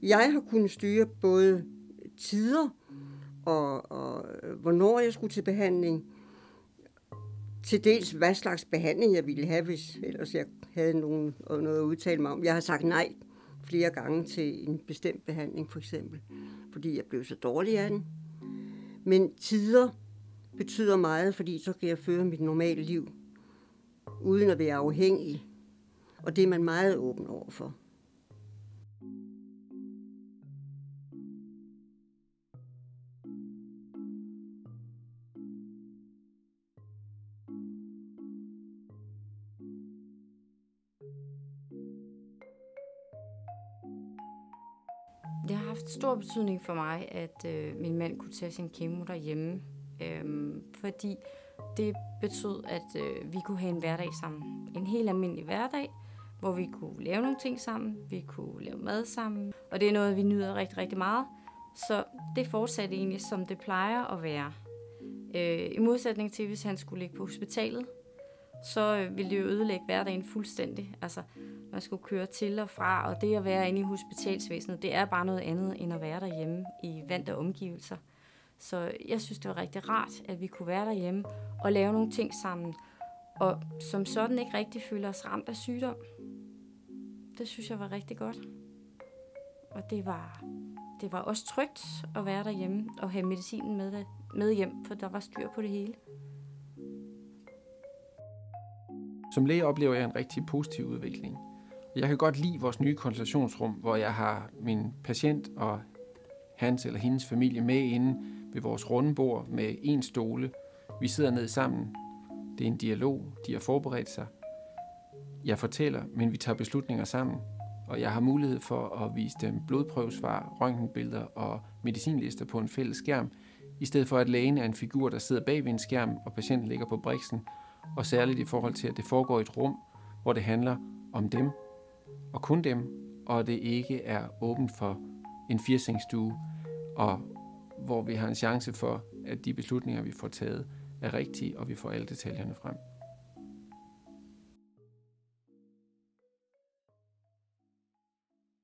Jeg har kunnet styre både tider og hvornår jeg skulle til behandling. Til dels hvad slags behandling jeg ville have, hvis ellers jeg havde noget at udtale mig om. Jeg har sagt nej flere gange til en bestemt behandling for eksempel, fordi jeg blev så dårlig af den. Men tider betyder meget, fordi så kan jeg føre mit normale liv uden at være afhængig. Og det er man meget åben overfor. Det har haft stor betydning for mig, at min mand kunne tage sin kemo derhjemme, fordi det betød, at vi kunne have en hverdag sammen. En helt almindelig hverdag, hvor vi kunne lave nogle ting sammen, vi kunne lave mad sammen, og det er noget, vi nyder rigtig, rigtig meget. Så det fortsatte egentlig, som det plejer at være. I modsætning til, hvis han skulle ligge på hospitalet, så ville det jo ødelægge hverdagen fuldstændig. Altså, man skulle køre til og fra, og det at være inde i hospitalsvæsenet, det er bare noget andet, end at være derhjemme i vante omgivelser. Så jeg synes, det var rigtig rart, at vi kunne være derhjemme og lave nogle ting sammen, og som sådan ikke rigtig føle os ramt af sygdom. Det synes jeg var rigtig godt. Og det var også trygt at være derhjemme og have medicinen med hjem, for der var styr på det hele. Som læge oplever jeg en rigtig positiv udvikling. Jeg kan godt lide vores nye konsultationsrum, hvor jeg har min patient og hans eller hendes familie med inde ved vores runde bord med en stole. Vi sidder ned sammen. Det er en dialog. De har forberedt sig. Jeg fortæller, men vi tager beslutninger sammen. Og jeg har mulighed for at vise dem blodprøvesvar, røntgenbilleder og medicinlister på en fælles skærm, i stedet for at lægen er en figur, der sidder bag ved en skærm, og patienten ligger på briksen, og særligt i forhold til, at det foregår i et rum, hvor det handler om dem, og kun dem, og det ikke er åbent for en firsengsstue, og hvor vi har en chance for, at de beslutninger, vi får taget, er rigtige, og vi får alle detaljerne frem.